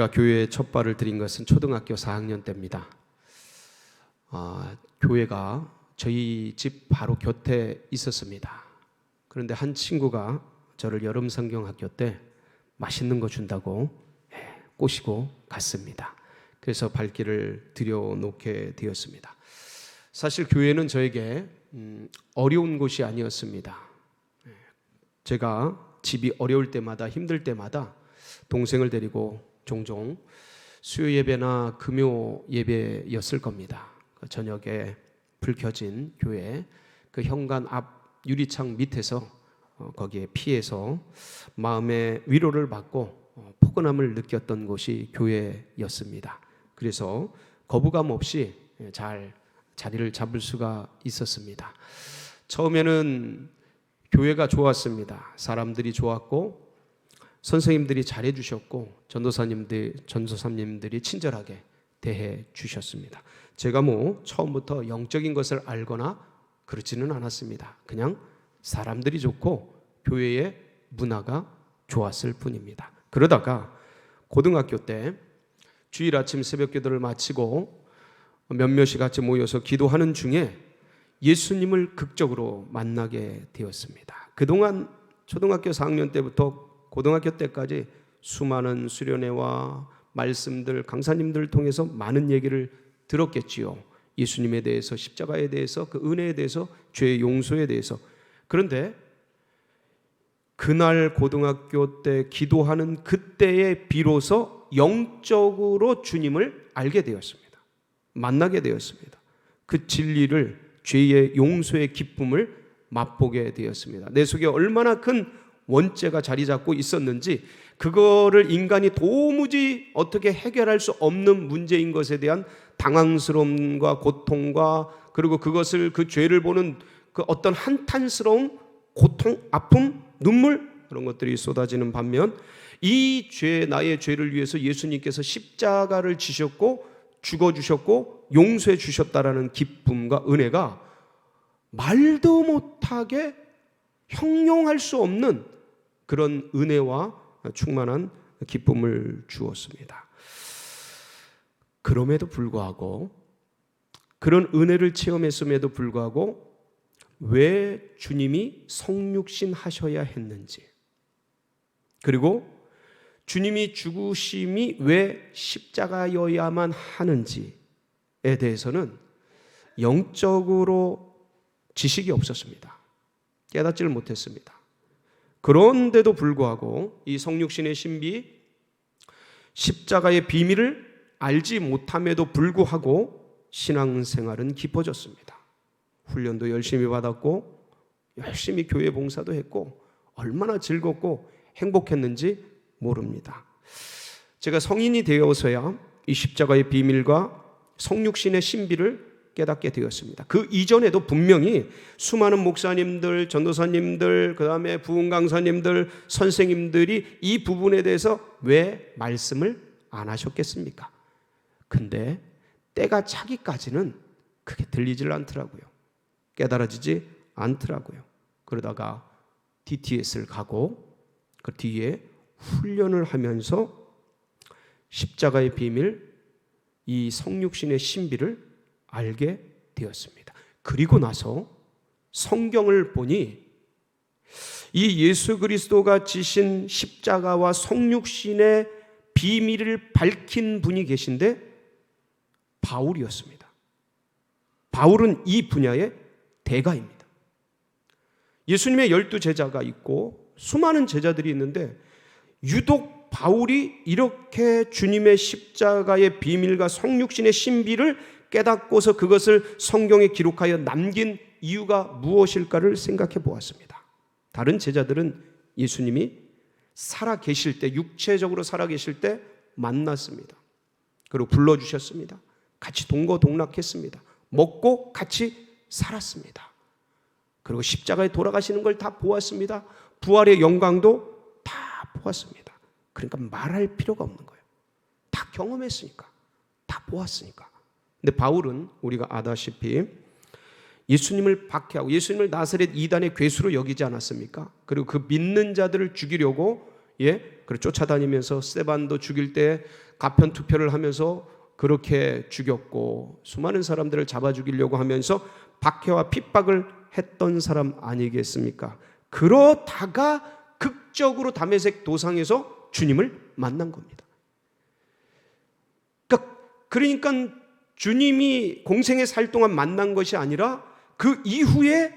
제가 교회에 첫 발을 들인 것은 초등학교 4학년 때입니다. 교회가 저희 집 바로 곁에 있었습니다. 그런데 한 친구가 저를 여름 성경학교 때 맛있는 거 준다고 꼬시고 갔습니다. 그래서 발길을 들여놓게 되었습니다. 사실 교회는 저에게 어려운 곳이 아니었습니다. 제가 집이 어려울 때마다 힘들 때마다 동생을 데리고 종종 수요 예배나 금요 예배였을 겁니다. 저녁에 불 켜진 교회 그 현관 앞 유리창 밑에서 거기에 피해서 마음의 위로를 받고 포근함을 느꼈던 곳이 교회였습니다. 그래서 거부감 없이 잘 자리를 잡을 수가 있었습니다. 처음에는 교회가 좋았습니다. 사람들이 좋았고 선생님들이 잘해 주셨고 전도사님들이 친절하게 대해 주셨습니다. 제가 처음부터 영적인 것을 알거나 그렇지는 않았습니다. 그냥 사람들이 좋고 교회의 문화가 좋았을 뿐입니다. 그러다가 고등학교 때 주일 아침 새벽 기도를 마치고 몇몇이 같이 모여서 기도하는 중에 예수님을 극적으로 만나게 되었습니다. 그동안 초등학교 4학년 때부터 고등학교 때까지 수많은 수련회와 말씀들, 강사님들을 통해서 많은 얘기를 들었겠지요. 예수님에 대해서, 십자가에 대해서, 그 은혜에 대해서, 죄의 용서에 대해서. 그런데 그날 고등학교 때 기도하는 그때에 비로소 영적으로 주님을 알게 되었습니다. 만나게 되었습니다. 그 진리를, 죄의 용서의 기쁨을 맛보게 되었습니다. 내 속에 얼마나 큰 원죄가 자리 잡고 있었는지, 그거를 인간이 도무지 어떻게 해결할 수 없는 문제인 것에 대한 당황스러움과 고통과, 그리고 그것을, 그 죄를 보는 그 어떤 한탄스러움, 고통, 아픔, 눈물, 그런 것들이 쏟아지는 반면 이 죄, 나의 죄를 위해서 예수님께서 십자가를 지셨고 죽어주셨고 용서해 주셨다라는 기쁨과 은혜가 말도 못하게 형용할 수 없는 그런 은혜와 충만한 기쁨을 주었습니다. 그럼에도 불구하고, 그런 은혜를 체험했음에도 불구하고 왜 주님이 성육신 하셔야 했는지, 그리고 주님이 죽으심이 왜 십자가여야만 하는지에 대해서는 영적으로 지식이 없었습니다. 깨닫지를 못했습니다. 그런데도 불구하고 이 성육신의 신비, 십자가의 비밀을 알지 못함에도 불구하고 신앙생활은 깊어졌습니다. 훈련도 열심히 받았고 열심히 교회 봉사도 했고 얼마나 즐겁고 행복했는지 모릅니다. 제가 성인이 되어서야 이 십자가의 비밀과 성육신의 신비를 깨닫게 되었습니다. 그 이전에도 분명히 수많은 목사님들, 전도사님들, 그 다음에 부흥 강사님들, 선생님들이 이 부분에 대해서 왜 말씀을 안 하셨겠습니까? 근데 때가 차기까지는 그게 들리질 않더라고요. 깨달아지지 않더라고요. 그러다가 DTS를 가고 그 뒤에 훈련을 하면서 십자가의 비밀, 이 성육신의 신비를 알게 되었습니다. 그리고 나서 성경을 보니 이 예수 그리스도가 지신 십자가와 성육신의 비밀을 밝힌 분이 계신데 바울이었습니다. 바울은 이 분야의 대가입니다. 예수님의 12제자가 있고 수많은 제자들이 있는데 유독 바울이 이렇게 주님의 십자가의 비밀과 성육신의 신비를 깨닫고서 그것을 성경에 기록하여 남긴 이유가 무엇일까를 생각해 보았습니다. 다른 제자들은 예수님이 살아계실 때, 육체적으로 살아계실 때 만났습니다. 그리고 불러주셨습니다. 같이 동거동락했습니다. 먹고 같이 살았습니다. 그리고 십자가에 돌아가시는 걸 다 보았습니다. 부활의 영광도 다 보았습니다. 그러니까 말할 필요가 없는 거예요. 다 경험했으니까, 다 보았으니까. 근데 바울은 우리가 아다시피 예수님을 박해하고 예수님을 나사렛 이단의 괴수로 여기지 않았습니까? 그리고 그 믿는 자들을 죽이려고 그걸 쫓아다니면서 스데반도 죽일 때 가편 투표를 하면서 그렇게 죽였고 수많은 사람들을 잡아 죽이려고 하면서 박해와 핍박을 했던 사람 아니겠습니까? 그러다가 극적으로 다메섹 도상에서 주님을 만난 겁니다. 그러니까 주님이 공생에 살 동안 만난 것이 아니라 그 이후에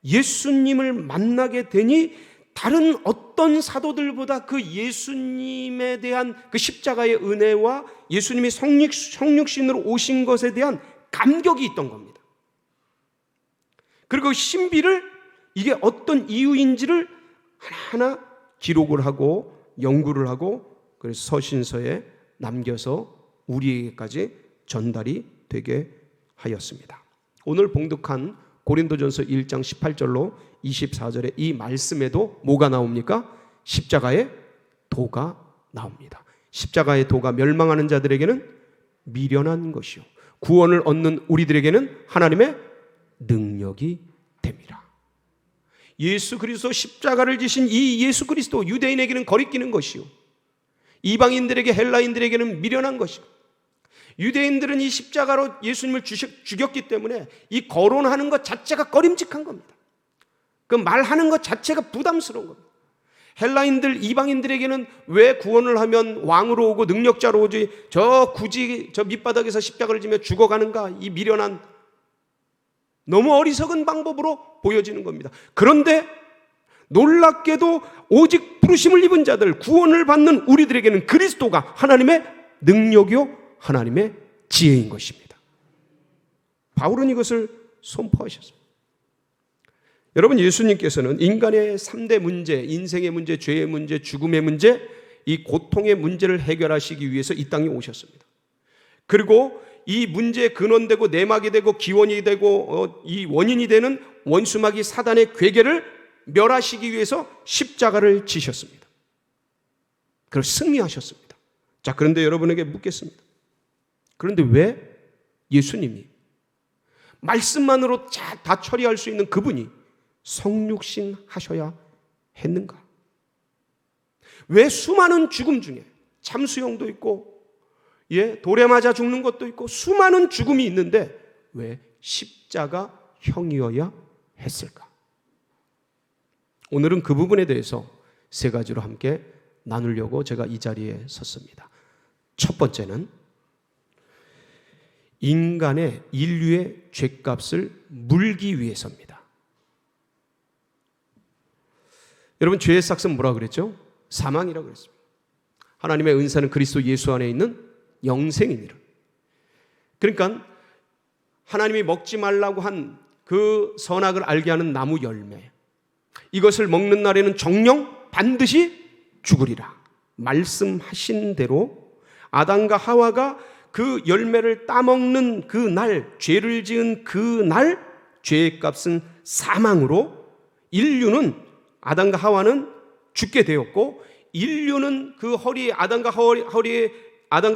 예수님을 만나게 되니 다른 어떤 사도들보다 그 예수님에 대한 그 십자가의 은혜와 예수님이 성육신으로 오신 것에 대한 감격이 있던 겁니다. 그리고 그 신비를 이게 어떤 이유인지를 하나하나 기록을 하고 연구를 하고 그래서 서신서에 남겨서 우리에게까지 전달이 되게 하였습니다. 오늘 봉독한 고린도전서 1장 18절로 24절의 이 말씀에도 뭐가 나옵니까? 십자가의 도가 나옵니다. 십자가의 도가 멸망하는 자들에게는 미련한 것이요 구원을 얻는 우리들에게는 하나님의 능력이 됩니다. 예수 그리스도 십자가를 지신 이 예수 그리스도 유대인에게는 거리끼는 것이요 이방인들에게 헬라인들에게는 미련한 것이고 유대인들은 이 십자가로 예수님을 죽였기 때문에 이 거론하는 것 자체가 꺼림직한 겁니다. 그 말하는 것 자체가 부담스러운 겁니다. 헬라인들, 이방인들에게는 왜 구원을 하면 왕으로 오고 능력자로 오지 굳이 저 밑바닥에서 십자가를 지며 죽어가는가 이 미련한 너무 어리석은 방법으로 보여지는 겁니다. 그런데 놀랍게도 오직 부르심을 입은 자들 구원을 받는 우리들에게는 그리스도가 하나님의 능력이요 하나님의 지혜인 것입니다. 바울은 이것을 선포하셨습니다. 여러분 예수님께서는 인간의 3대 문제, 인생의 문제, 죄의 문제, 죽음의 문제, 이 고통의 문제를 해결하시기 위해서 이 땅에 오셨습니다. 그리고 이 문제의 근원되고 내막이 되고 기원이 되고 이 원인이 되는 원수마귀 사단의 괴계를 멸하시기 위해서 십자가를 지셨습니다. 그걸 승리하셨습니다. 자, 그런데 여러분에게 묻겠습니다. 그런데 왜 예수님이 말씀만으로 다 처리할 수 있는 그분이 성육신 하셔야 했는가? 왜 수많은 죽음 중에 참수형도 있고 돌에 맞아 죽는 것도 있고 수많은 죽음이 있는데 왜 십자가형이어야 했을까? 오늘은 그 부분에 대해서 세 가지로 함께 나누려고 제가 이 자리에 섰습니다. 첫 번째는 인간의 인류의 죄값을 물기 위해서입니다. 여러분 죄의 삭은 뭐라고 그랬죠? 사망이라고 그랬습니다. 하나님의 은사는 그리스도 예수 안에 있는 영생이니라. 그러니까 하나님이 먹지 말라고 한 그 선악을 알게 하는 나무 열매 이것을 먹는 날에는 정령 반드시 죽으리라 말씀하신 대로 아담과 하와가 그 열매를 따먹는 그 날, 죄를 지은 그 날 죄의 값은 사망으로 인류는 아담과 하와는 죽게 되었고 인류는 그 허리에 아담과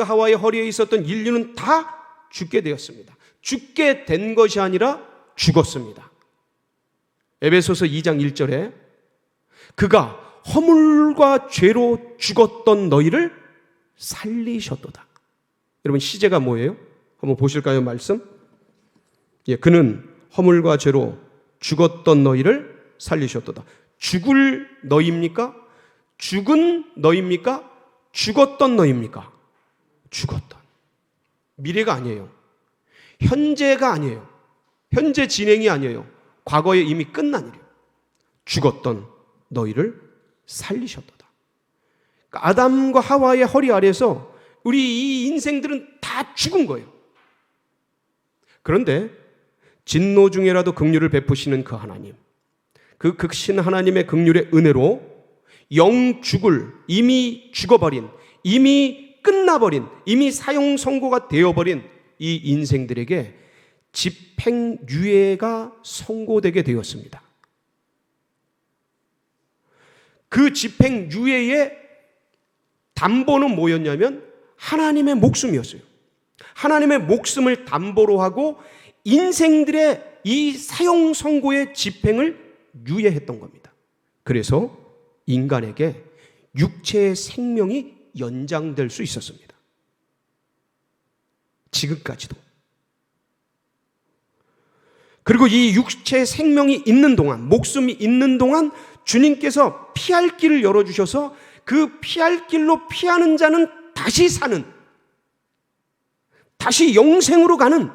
하와의 허리에 있었던 인류는 다 죽게 되었습니다. 죽게 된 것이 아니라 죽었습니다. 에베소서 2장 1절에 그가 허물과 죄로 죽었던 너희를 살리셨도다. 여러분 시제가 뭐예요? 한번 보실까요? 말씀. 그는 허물과 죄로 죽었던 너희를 살리셨도다. 죽을 너희입니까? 죽은 너희입니까? 죽었던 너희입니까? 죽었던. 미래가 아니에요. 현재가 아니에요. 현재 진행이 아니에요. 과거에 이미 끝난 일이에요. 죽었던 너희를 살리셨도다. 그러니까 아담과 하와의 허리 아래서 우리 이 인생들은 다 죽은 거예요. 그런데 진노 중에라도 긍휼을 베푸시는 그 하나님, 그 극신 하나님의 긍휼의 은혜로 영죽을 이미 죽어버린, 이미 끝나버린, 이미 사형 선고가 되어버린 이 인생들에게 집행유예가 선고되게 되었습니다. 그 집행유예의 담보는 뭐였냐면 하나님의 목숨이었어요. 하나님의 목숨을 담보로 하고 인생들의 이 사형 선고의 집행을 유예했던 겁니다. 그래서 인간에게 육체의 생명이 연장될 수 있었습니다. 지금까지도. 그리고 이 육체의 생명이 있는 동안, 목숨이 있는 동안 주님께서 피할 길을 열어주셔서 그 피할 길로 피하는 자는 다시 사는, 다시 영생으로 가는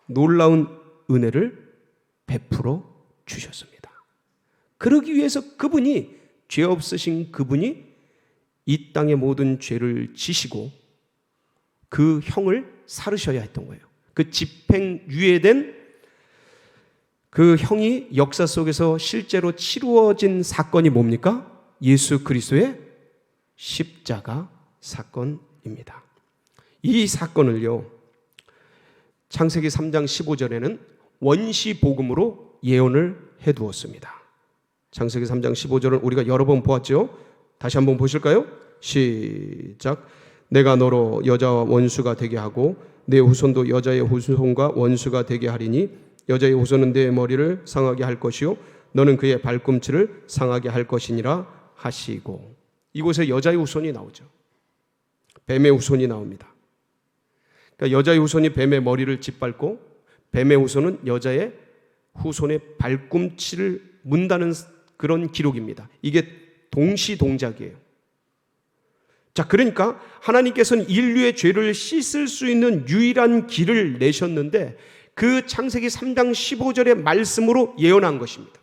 놀라운 은혜를 베풀어 주셨습니다. 그러기 위해서 그분이, 죄 없으신 그분이 이 땅의 모든 죄를 지시고 그 형을 살으셔야 했던 거예요. 그 집행유예된 그 형이 역사 속에서 실제로 치루어진 사건이 뭡니까? 예수 그리스도의 십자가 사건입니다. 이 사건을요, 창세기 3장 15절에는 원시 복음으로 예언을 해두었습니다. 창세기 3장 15절은 우리가 여러 번 보았죠. 다시 한번 보실까요? 시작. 내가 너로 여자와 원수가 되게 하고 내 후손도 여자의 후손과 원수가 되게 하리니 여자의 후손은 내 머리를 상하게 할 것이요 너는 그의 발꿈치를 상하게 할 것이니라 하시고. 이곳에 여자의 후손이 나오죠. 뱀의 후손이 나옵니다. 그러니까 여자의 후손이 뱀의 머리를 짓밟고 뱀의 후손은 여자의 후손의 발꿈치를 문다는 그런 기록입니다. 이게 동시 동작이에요. 자, 그러니까 하나님께서는 인류의 죄를 씻을 수 있는 유일한 길을 내셨는데 그 창세기 3장 15절의 말씀으로 예언한 것입니다.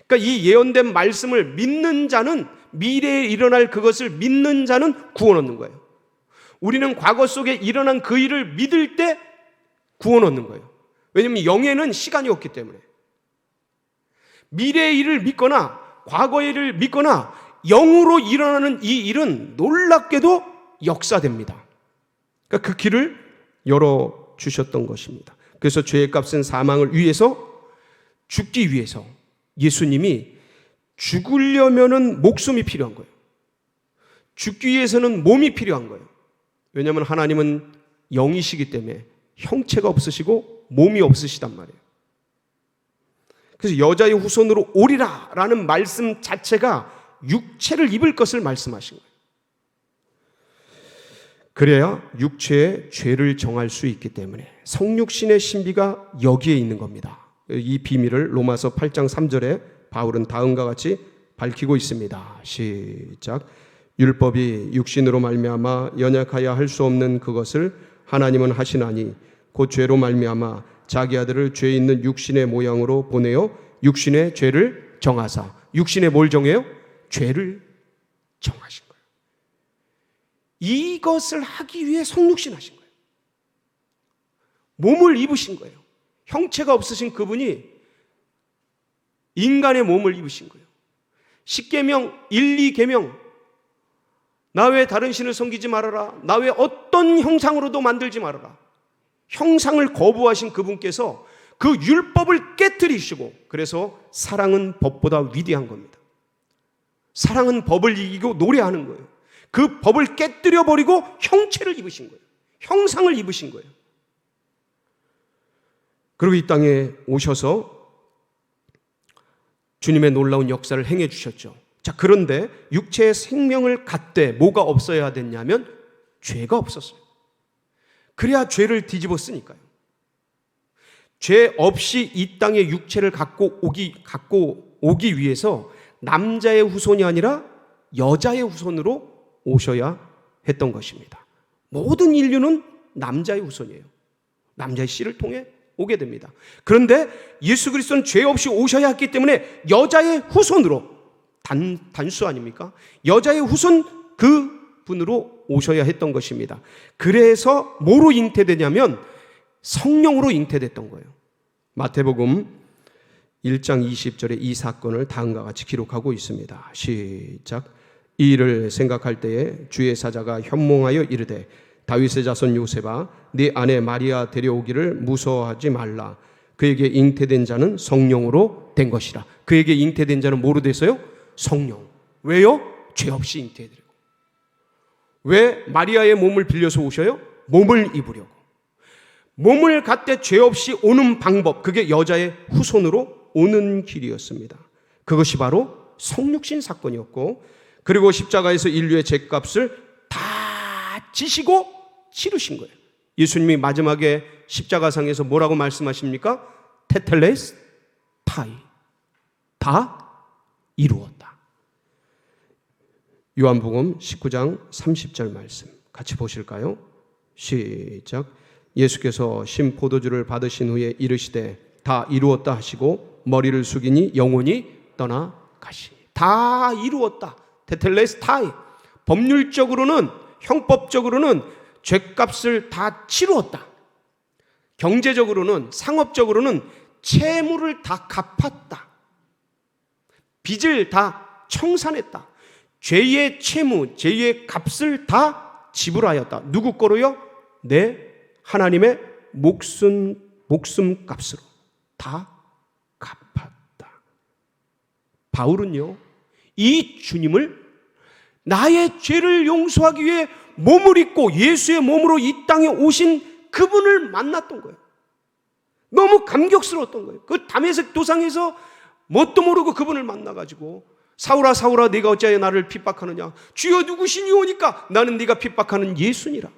그러니까 이 예언된 말씀을 믿는 자는, 미래에 일어날 그것을 믿는 자는 구원 얻는 거예요. 우리는 과거 속에 일어난 그 일을 믿을 때 구원 얻는 거예요. 왜냐하면 영에는 시간이 없기 때문에. 미래의 일을 믿거나 과거의 일을 믿거나 영으로 일어나는 이 일은 놀랍게도 역사됩니다. 그러니까 그 길을 열어주셨던 것입니다. 그래서 죄의 값은 사망을 위해서, 죽기 위해서 예수님이 죽으려면은 목숨이 필요한 거예요. 죽기 위해서는 몸이 필요한 거예요. 왜냐하면 하나님은 영이시기 때문에 형체가 없으시고 몸이 없으시단 말이에요. 그래서 여자의 후손으로 오리라 라는 말씀 자체가 육체를 입을 것을 말씀하신 거예요. 그래야 육체의 죄를 정할 수 있기 때문에 성육신의 신비가 여기에 있는 겁니다. 이 비밀을 로마서 8장 3절에 바울은 다음과 같이 밝히고 있습니다. 시작. 율법이 육신으로 말미암아 연약하여 할 수 없는 그것을 하나님은 하시나니 곧 죄로 말미암아 자기 아들을 죄 있는 육신의 모양으로 보내어 육신의 죄를 정하사. 육신의 뭘 정해요? 죄를 정하신 거예요. 이것을 하기 위해 성육신 하신 거예요. 몸을 입으신 거예요. 형체가 없으신 그분이 인간의 몸을 입으신 거예요. 10계명, 1, 2계명, 나 외에 다른 신을 섬기지 말아라. 나 외에 어떤 형상으로도 만들지 말아라. 형상을 거부하신 그분께서 그 율법을 깨뜨리시고, 그래서 사랑은 법보다 위대한 겁니다. 사랑은 법을 이기고 노래하는 거예요. 그 법을 깨뜨려버리고 형체를 입으신 거예요. 형상을 입으신 거예요. 그리고 이 땅에 오셔서 주님의 놀라운 역사를 행해 주셨죠. 자, 그런데 육체의 생명을 갖되 뭐가 없어야 됐냐면 죄가 없었어요. 그래야 죄를 뒤집었으니까요. 죄 없이 이 땅에 육체를 갖고 오기 위해서 남자의 후손이 아니라 여자의 후손으로 오셔야 했던 것입니다. 모든 인류는 남자의 후손이에요. 남자의 씨를 통해 오게 됩니다. 그런데 예수 그리스도는 죄 없이 오셔야 했기 때문에 여자의 후손으로, 단수 아닙니까? 여자의 후손 그 분으로 오셔야 했던 것입니다. 그래서 뭐로 잉태되냐면 성령으로 잉태됐던 거예요. 마태복음 1장 20절에 이 사건을 다음과 같이 기록하고 있습니다. 시작. 이 일을 생각할 때에 주의 사자가 현몽하여 이르되 다윗의 자손 요셉아 네 아내 마리아 데려오기를 무서워하지 말라. 그에게 잉태된 자는 성령으로 된 것이라. 그에게 잉태된 자는 뭐로 됐어요? 성령. 왜요? 죄 없이 잉태해드리고. 왜 마리아의 몸을 빌려서 오셔요? 몸을 입으려고. 몸을 갖되 죄 없이 오는 방법, 그게 여자의 후손으로 오는 길이었습니다. 그것이 바로 성육신 사건이었고, 그리고 십자가에서 인류의 죄값을 다 지시고 치르신 거예요. 예수님이 마지막에 십자가상에서 뭐라고 말씀하십니까? 테텔레스 타이, 다 이루었다. 요한복음 19장 30절 말씀 같이 보실까요? 시작. 예수께서 신 포도주를 받으신 후에 이르시되 다 이루었다 하시고 머리를 숙이니 영혼이 떠나 가시니. 다 이루었다. 테텔레스 타이. 법률적으로는, 형법적으로는 죄값을 다 치루었다. 경제적으로는, 상업적으로는 채무를 다 갚았다. 빚을 다 청산했다. 죄의 채무, 죄의 값을 다 지불하였다. 누구 거로요? 하나님의 목숨값으로 다 갚았다. 바울은요, 이 주님을 나의 죄를 용서하기 위해 몸을 입고 예수의 몸으로 이 땅에 오신 그분을 만났던 거예요. 너무 감격스러웠던 거예요. 그 다메섹 도상에서 뭣도 모르고 그분을 만나가지고 사울아 사울아 네가 어찌하여 나를 핍박하느냐. 주여 누구시니오니까 나는 네가 핍박하는 예수니라.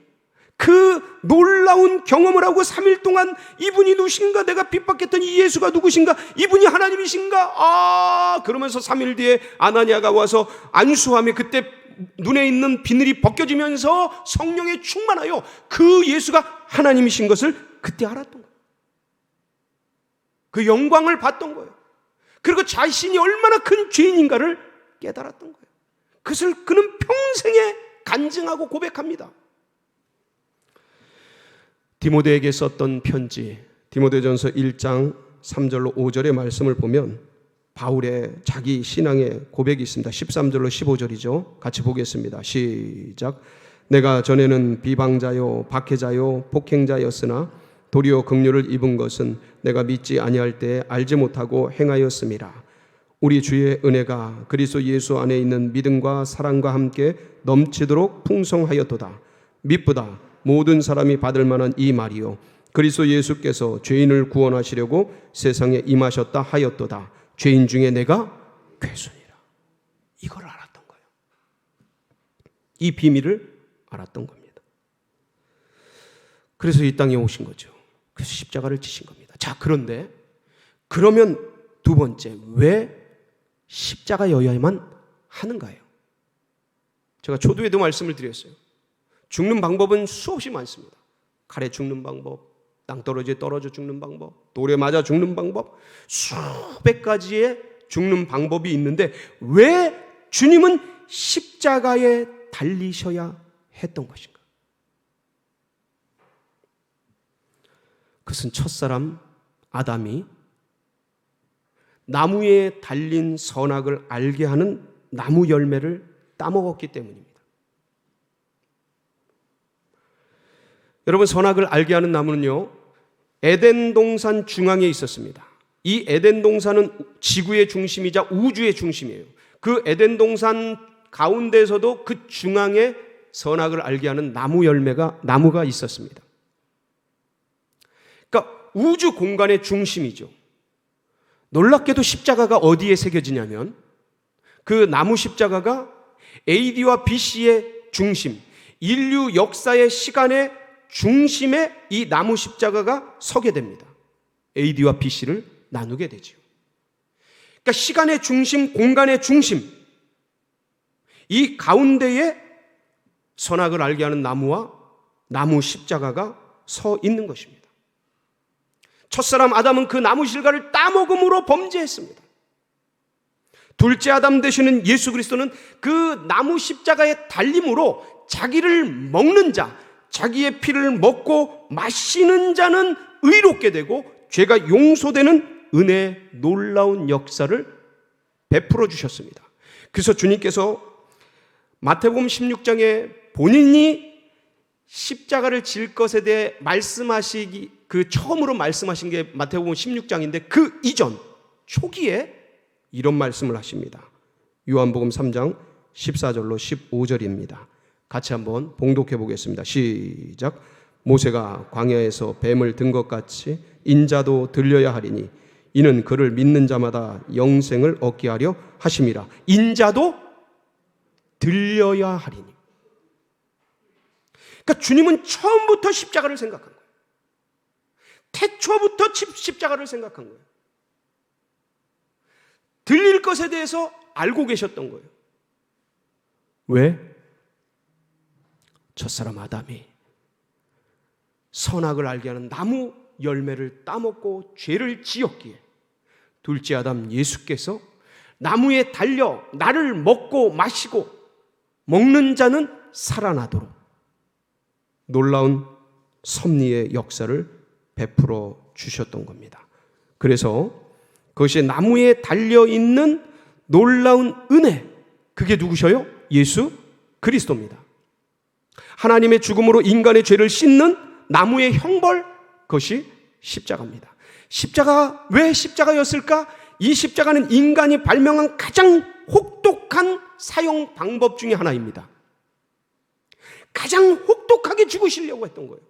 그 놀라운 경험을 하고 3일 동안 이분이 누구신가, 내가 핍박했던 이 예수가 누구신가, 이분이 하나님이신가, 그러면서 3일 뒤에 아나니아가 와서 안수하며 그때 눈에 있는 비늘이 벗겨지면서 성령에 충만하여 그 예수가 하나님이신 것을 그때 알았던 거예요. 그 영광을 봤던 거예요. 그리고 자신이 얼마나 큰 죄인인가를 깨달았던 거예요. 그것을 그는 평생에 간증하고 고백합니다. 디모데에게 썼던 편지, 디모데전서 1장 3절로 5절의 말씀을 보면 바울의 자기 신앙의 고백이 있습니다. 13절로 15절이죠. 같이 보겠습니다. 시작. 내가 전에는 비방자요 박해자요 폭행자였으나 도리어 긍휼을 입은 것은 내가 믿지 아니할 때 알지 못하고 행하였음이라. 우리 주의 은혜가 그리스도 예수 안에 있는 믿음과 사랑과 함께 넘치도록 풍성하였도다. 미쁘다. 모든 사람이 받을 만한 이 말이요 그리스도 예수께서 죄인을 구원하시려고 세상에 임하셨다 하였도다. 죄인 중에 내가 괴순이라. 이걸 알았던 거예요. 이 비밀을 알았던 겁니다. 그래서 이 땅에 오신 거죠. 그래서 십자가를 지신 겁니다. 자, 그런데 그러면 두 번째, 왜 십자가여야만 하는가요? 제가 초두에도 말씀을 드렸어요. 죽는 방법은 수없이 많습니다. 칼에 죽는 방법, 낭떠러지에 떨어져 죽는 방법, 돌에 맞아 죽는 방법, 수백 가지의 죽는 방법이 있는데 왜 주님은 십자가에 달리셔야 했던 것인가? 그것은 첫사람 아담이 나무에 달린 선악을 알게 하는 나무 열매를 따먹었기 때문입니다. 여러분, 선악을 알게 하는 나무는요, 에덴 동산 중앙에 있었습니다. 이 에덴 동산은 지구의 중심이자 우주의 중심이에요. 그 에덴 동산 가운데서도 그 중앙에 선악을 알게 하는 나무가 있었습니다. 그러니까 우주 공간의 중심이죠. 놀랍게도 십자가가 어디에 새겨지냐면 그 나무 십자가가 AD와 BC의 중심, 인류 역사의 시간의 중심에 이 나무 십자가가 서게 됩니다. AD와 BC를 나누게 되죠. 그러니까 시간의 중심, 공간의 중심, 이 가운데에 선악을 알게 하는 나무와 나무 십자가가 서 있는 것입니다. 첫사람 아담은 그 나무 실과를 따먹음으로 범죄했습니다. 둘째 아담 되시는 예수 그리스도는 그 나무 십자가의 달림으로 자기를 먹는 자, 자기의 피를 먹고 마시는 자는 의롭게 되고 죄가 용서되는 은혜의 놀라운 역사를 베풀어 주셨습니다. 그래서 주님께서 마태복음 16장에 본인이 십자가를 질 것에 대해 처음으로 말씀하신 게 마태복음 16장인데 그 이전 초기에 이런 말씀을 하십니다. 요한복음 3장 14절로 15절입니다. 같이 한번 봉독해 보겠습니다. 시작. 모세가 광야에서 뱀을 든 것 같이 인자도 들려야 하리니 이는 그를 믿는 자마다 영생을 얻게 하려 하심이라. 인자도 들려야 하리니. 그러니까 주님은 처음부터 십자가를 생각한 거예요. 태초부터 십자가를 생각한 거예요. 들릴 것에 대해서 알고 계셨던 거예요. 왜? 첫사람 아담이 선악을 알게 하는 나무 열매를 따먹고 죄를 지었기에 둘째 아담 예수께서 나무에 달려 나를 먹고 마시고 먹는 자는 살아나도록 놀라운 섭리의 역사를 베풀어 주셨던 겁니다. 그래서 그것이 나무에 달려있는 놀라운 은혜, 그게 누구셔요? 예수 그리스도입니다. 하나님의 죽음으로 인간의 죄를 씻는 나무의 형벌, 그것이 십자가입니다. 십자가, 왜 십자가였을까? 이 십자가는 인간이 발명한 가장 혹독한 사용 방법 중에 하나입니다. 가장 혹독하게 죽으시려고 했던 거예요.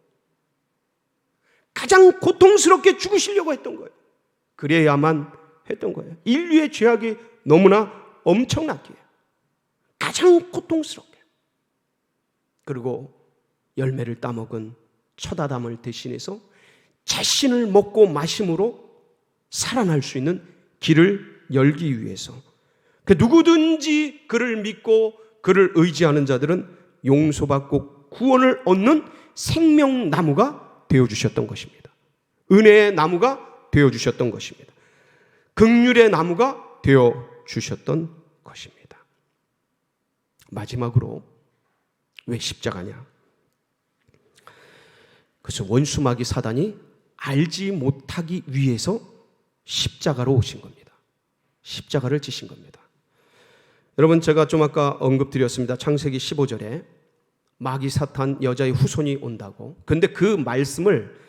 가장 고통스럽게 죽으시려고 했던 거예요. 그래야만 했던 거예요. 인류의 죄악이 너무나 엄청났기에 가장 고통스럽게. 그리고 열매를 따먹은 첫 아담을 대신해서 자신을 먹고 마심으로 살아날 수 있는 길을 열기 위해서, 누구든지 그를 믿고 그를 의지하는 자들은 용서받고 구원을 얻는 생명나무가 되어주셨던 것입니다. 은혜의 나무가 되어주셨던 것입니다. 긍휼의 나무가 되어주셨던 것입니다. 마지막으로 왜 십자가냐? 그래서 원수마귀 사단이 알지 못하기 위해서 십자가로 오신 겁니다. 십자가를 지신 겁니다. 여러분, 제가 좀 아까 언급드렸습니다. 창세기 15절에 마귀 사탄 여자의 후손이 온다고. 근데 그 말씀을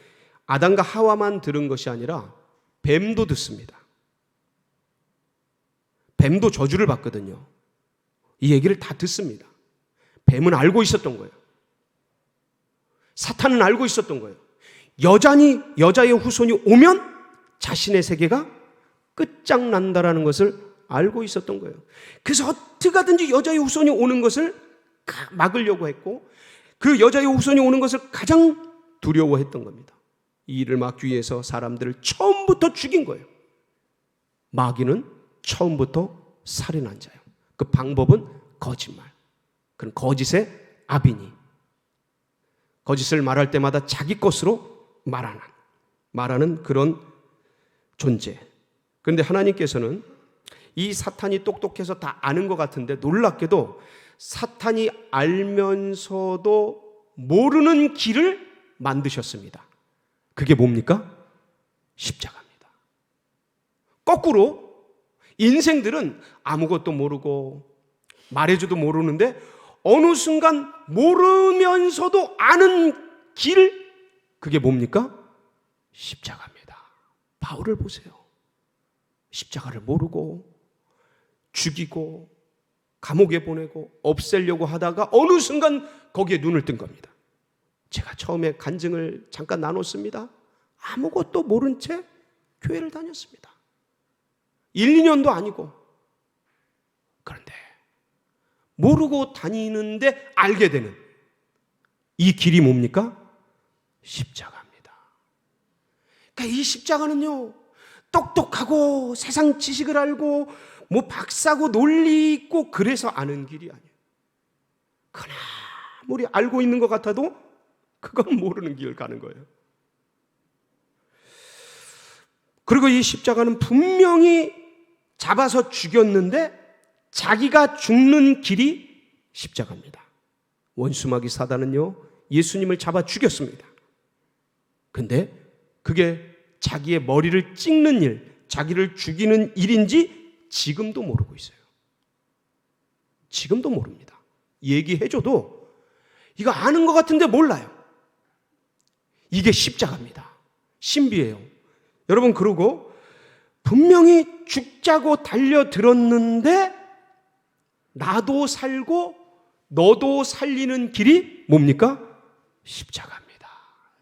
아담과 하와만 들은 것이 아니라 뱀도 듣습니다. 뱀도 저주를 받거든요. 이 얘기를 다 듣습니다. 뱀은 알고 있었던 거예요. 사탄은 알고 있었던 거예요. 여자의 후손이 오면 자신의 세계가 끝장난다라는 것을 알고 있었던 거예요. 그래서 어떻게 하든지 여자의 후손이 오는 것을 막으려고 했고, 그 여자의 후손이 오는 것을 가장 두려워했던 겁니다. 이 일을 막기 위해서 사람들을 처음부터 죽인 거예요. 마귀는 처음부터 살인한 자예요. 그 방법은 거짓말. 그런 거짓의 아비니. 거짓을 말할 때마다 자기 것으로 말하는 그런 존재. 그런데 하나님께서는 이 사탄이 똑똑해서 다 아는 것 같은데, 놀랍게도 사탄이 알면서도 모르는 길을 만드셨습니다. 그게 뭡니까? 십자가입니다. 거꾸로 인생들은 아무것도 모르고 말해줘도 모르는데 어느 순간 모르면서도 아는 길, 그게 뭡니까? 십자가입니다. 바울을 보세요. 십자가를 모르고 죽이고 감옥에 보내고 없애려고 하다가 어느 순간 거기에 눈을 뜬 겁니다. 제가 처음에 간증을 잠깐 나눴습니다. 아무것도 모른 채 교회를 다녔습니다. 1, 2년도 아니고. 그런데 모르고 다니는데 알게 되는 이 길이 뭡니까? 십자가입니다. 그러니까 이 십자가는요, 똑똑하고 세상 지식을 알고 뭐 박사고 논리 있고 그래서 아는 길이 아니에요. 그나 아무리 알고 있는 것 같아도 그건 모르는 길 가는 거예요. 그리고 이 십자가는 분명히 잡아서 죽였는데 자기가 죽는 길이 십자가입니다. 원수마귀 사단은요, 예수님을 잡아 죽였습니다. 근데 그게 자기의 머리를 찍는 일, 자기를 죽이는 일인지 지금도 모르고 있어요. 지금도 모릅니다. 얘기해줘도 이거 아는 것 같은데 몰라요. 이게 십자가입니다. 신비해요. 여러분, 그러고 분명히 죽자고 달려들었는데 나도 살고 너도 살리는 길이 뭡니까? 십자가입니다.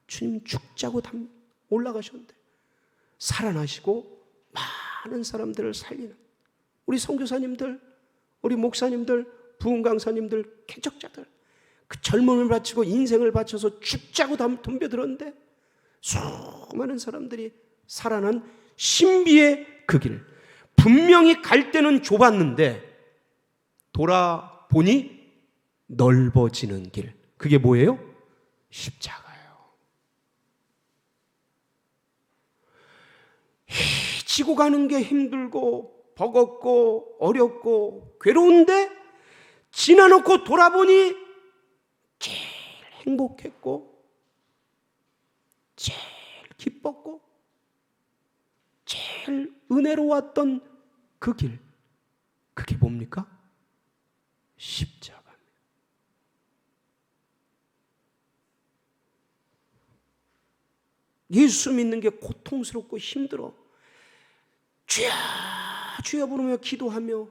주님 죽자고 올라가셨는데 살아나시고 많은 사람들을 살리는, 우리 선교사님들, 우리 목사님들 부흥 강사님들, 개척자들 그 젊음을 바치고 인생을 바쳐서 죽자고 덤벼들었는데 수많은 사람들이 살아난 신비의 그 길, 분명히 갈 때는 좁았는데 돌아보니 넓어지는 길, 그게 뭐예요? 십자가예요. 지고 가는 게 힘들고 버겁고 어렵고 괴로운데 지나놓고 돌아보니 제일 행복했고 제일 기뻤고 제일 은혜로웠던 그 길, 그게 뭡니까? 십자가입니다. 예수 믿는 게 고통스럽고 힘들어. 주야 주여 부르며 기도하며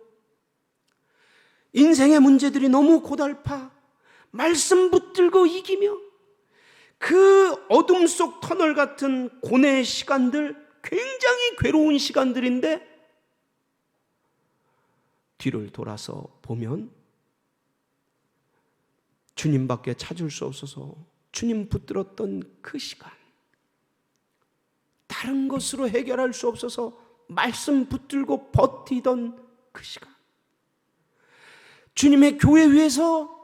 인생의 문제들이 너무 고달파 말씀 붙들고 이기며 그 어둠 속 터널 같은 고뇌의 시간들, 굉장히 괴로운 시간들인데 뒤를 돌아서 보면 주님밖에 찾을 수 없어서 주님 붙들었던 그 시간, 다른 것으로 해결할 수 없어서 말씀 붙들고 버티던 그 시간, 주님의 교회 위해서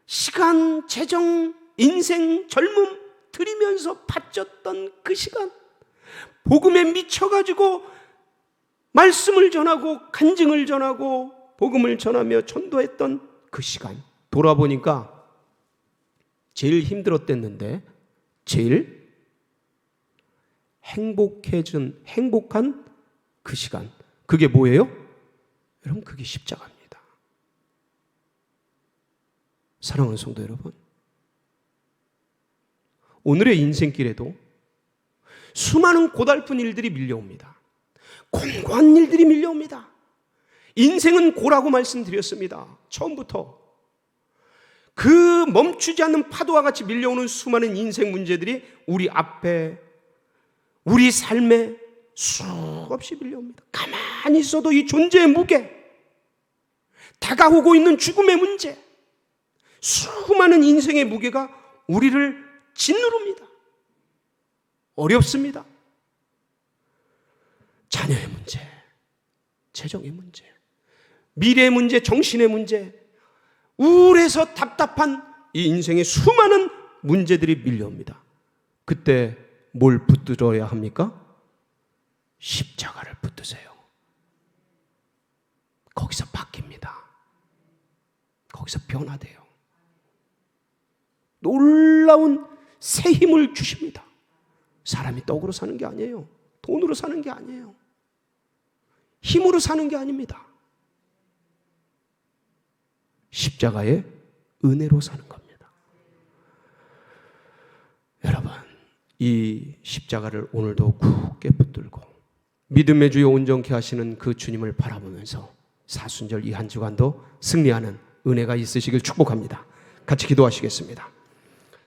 시간, 재정, 인생, 젊음 들이면서 바쳤던 그 시간, 복음에 미쳐가지고 말씀을 전하고 간증을 전하고 복음을 전하며 전도했던 그 시간, 돌아보니까 제일 힘들었댔는데 제일 행복한 그 시간, 그게 뭐예요? 여러분, 그게 십자가입니다. 사랑하는 성도 여러분, 오늘의 인생길에도 수많은 고달픈 일들이 밀려옵니다. 공고한 일들이 밀려옵니다. 인생은 고라고 말씀드렸습니다. 처음부터 그 멈추지 않는 파도와 같이 밀려오는 수많은 인생 문제들이 우리 앞에, 우리 삶에 수없이 밀려옵니다. 가만히 있어도 이 존재의 무게, 다가오고 있는 죽음의 문제, 수많은 인생의 무게가 우리를 짓누릅니다. 어렵습니다. 자녀의 문제, 재정의 문제, 미래의 문제, 정신의 문제, 우울해서 답답한 이 인생의 수많은 문제들이 밀려옵니다. 그때 뭘 붙들어야 합니까? 십자가를 붙드세요. 거기서 바뀝니다. 거기서 변화돼요. 놀라운 새 힘을 주십니다. 사람이 떡으로 사는 게 아니에요. 돈으로 사는 게 아니에요. 힘으로 사는 게 아닙니다. 십자가의 은혜로 사는 겁니다. 여러분, 이 십자가를 오늘도 굳게 붙들고 믿음의 주여 온전케 하시는 그 주님을 바라보면서 사순절 이 한 주간도 승리하는 은혜가 있으시길 축복합니다. 같이 기도하시겠습니다.